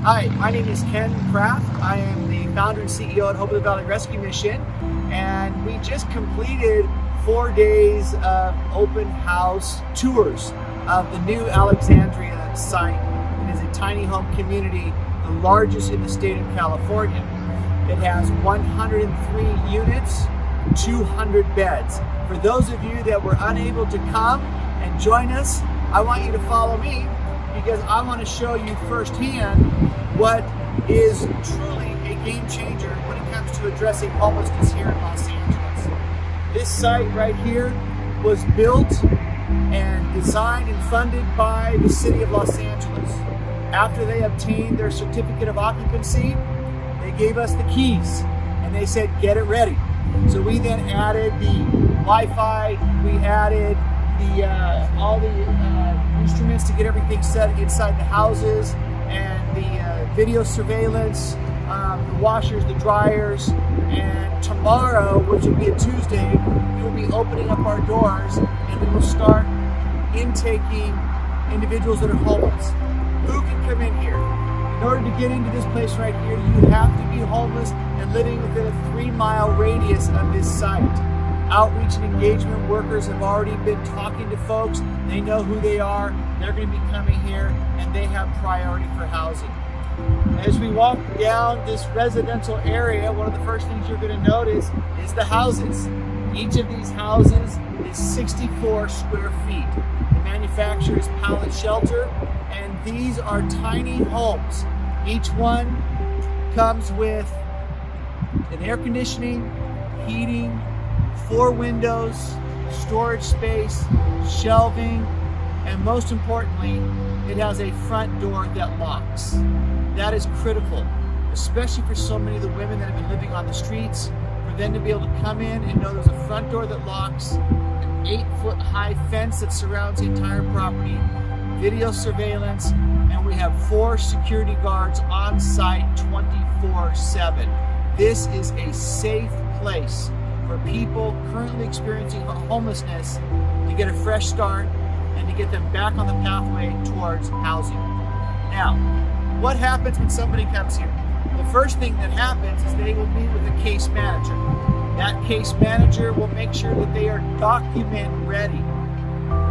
Hi, my name is Ken Kraft. I am the founder and CEO at Hope of the Valley Rescue Mission, and we just completed 4 days of open house tours of the new Alexandria site. It is a tiny home community, the largest in the state of California. It has 103 units, 200 beds. For those of you that were unable to come and join us, I want you to follow me, because I want to show you firsthand what is truly a game changer when it comes to addressing homelessness here in Los Angeles. This site right here was built and designed and funded by the city of Los Angeles. After they obtained their certificate of occupancy, they gave us the keys and they said, get it ready. So we then added the Wi-Fi, we added all the instruments to get everything set inside the houses, and the video surveillance, the washers, the dryers. And tomorrow, which will be a Tuesday, we will be opening up our doors and we will start intaking individuals that are homeless. Who can come in here? In order to get into this place right here, you have to be homeless and living within a 3-mile radius of this site. Outreach and engagement workers have already been talking to folks. They know who they are. They're going to be coming here, and they have priority for housing. As we walk down this residential area, one of the first things you're going to notice is the houses. Each of these houses is 64 square feet. The manufacturer is Pallet shelter, and these are tiny homes. Each one comes with an air conditioning, heating, 4 windows, storage space, shelving, and most importantly, it has a front door that locks. That is critical, especially for so many of the women that have been living on the streets, for them to be able to come in and know there's a front door that locks, an 8-foot high fence that surrounds the entire property, video surveillance, and we have 4 security guards on site 24/7. This is a safe place for people currently experiencing homelessness to get a fresh start and to get them back on the pathway towards housing. Now, what happens when somebody comes here? The first thing that happens is they will meet with a case manager. That case manager will make sure that they are document ready.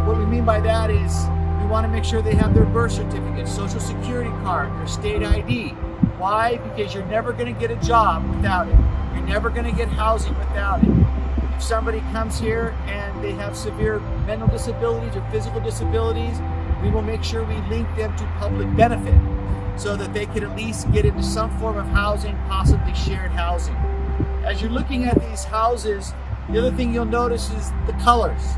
What we mean by that is we want to make sure they have their birth certificate, social security card, their state ID. Why? Because you're never going to get a job without it. You're never going to get housing without it. If somebody comes here and they have severe mental disabilities or physical disabilities, we will make sure we link them to public benefit so that they can at least get into some form of housing, possibly shared housing. As you're looking at these houses, the other thing you'll notice is the colors.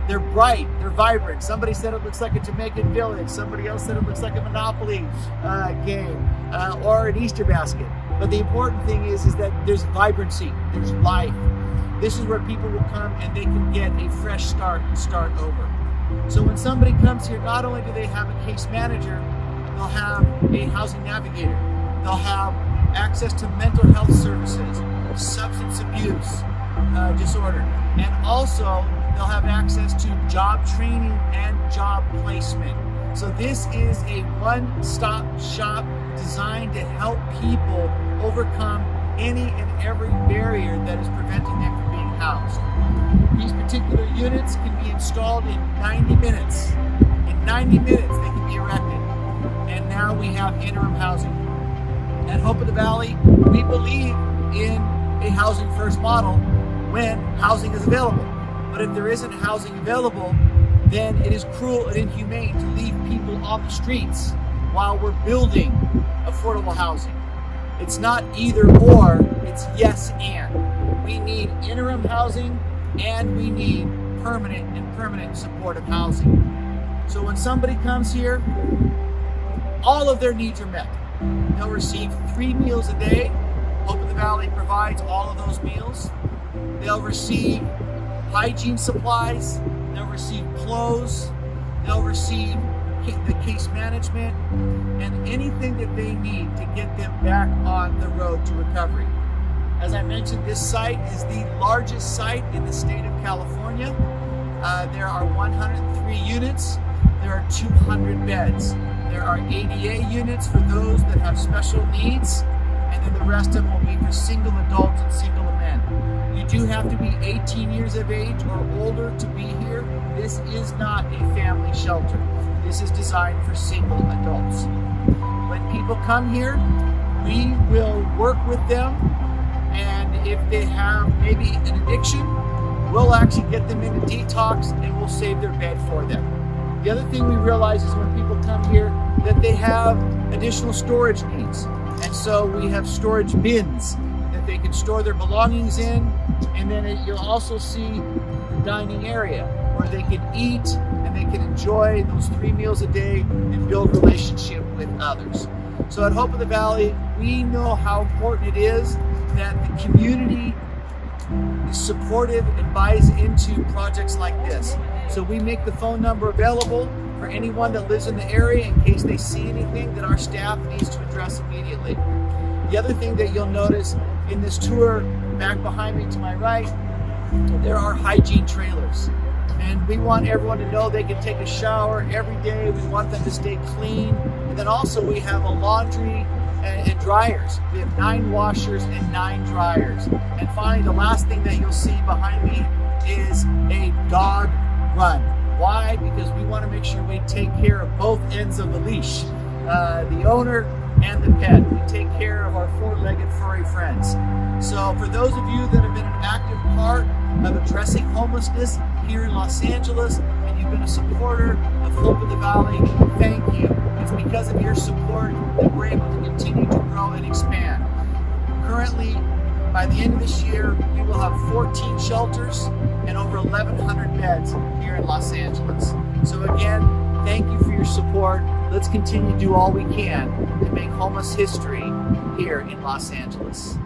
They're bright, they're vibrant. Somebody said it looks like a Jamaican village. Somebody else said it looks like a Monopoly game or an Easter basket. But the important thing is that there's vibrancy, there's life. This is where people will come and they can get a fresh start and start over. So when somebody comes here, not only do they have a case manager, they'll have a housing navigator. They'll have access to mental health services, substance abuse disorder, and also they'll have access to job training and job placement. So this is a one-stop shop designed to help people overcome any and every barrier that is preventing them from being housed. These particular units can be installed in 90 minutes. In 90 minutes, they can be erected. And now we have interim housing. At Hope of the Valley, we believe in a housing first model when housing is available. But if there isn't housing available, then it is cruel and inhumane to leave people on the streets while we're building affordable housing. It's not either or, it's yes and. We need interim housing and we need permanent supportive housing. So when somebody comes here, all of their needs are met. They'll receive 3 meals a day. Hope of the Valley provides all of those meals. They'll receive hygiene supplies, they'll receive clothes, they'll receive the case management, and anything that they need to get them back on the road to recovery. As I mentioned, this site is the largest site in the state of California. There are 103 units. There are 200 beds. There are ADA units for those that have special needs, and then the rest of them will be for single adults and single men. You do have to be 18 years of age or older to be here. This is not a family shelter. This is designed for single adults. When people come here, we will work with them, and if they have maybe an addiction, we'll actually get them into detox and we'll save their bed for them. The other thing we realize is when people come here that they have additional storage needs. And so we have storage bins that they can store their belongings in, and then you'll also see the dining area where they can eat and they can enjoy those 3 meals a day and build relationship with others. So at Hope of the Valley, we know how important it is that the community is supportive and buys into projects like this. So we make the phone number available for anyone that lives in the area in case they see anything that our staff needs to address immediately. The other thing that you'll notice in this tour, back behind me to my right, there are hygiene trailers. And we want everyone to know they can take a shower every day. We want them to stay clean. And then also we have a laundry and dryers. We have 9 washers and 9 dryers. And finally, the last thing that you'll see behind me is a dog run. Why? Because we want to make sure we take care of both ends of the leash, the owner and the pet. We take care of our 4-legged furry friends. So for those of you that have been an active part of addressing homelessness here in Los Angeles, and you've been a supporter of Hope of the Valley, thank you. It's because of your support that we're able to continue to grow and expand. Currently, by the end of this year, we will have 14 shelters and over 1,100 beds here in Los Angeles. So again, thank you for your support. Let's continue to do all we can to make homeless history here in Los Angeles.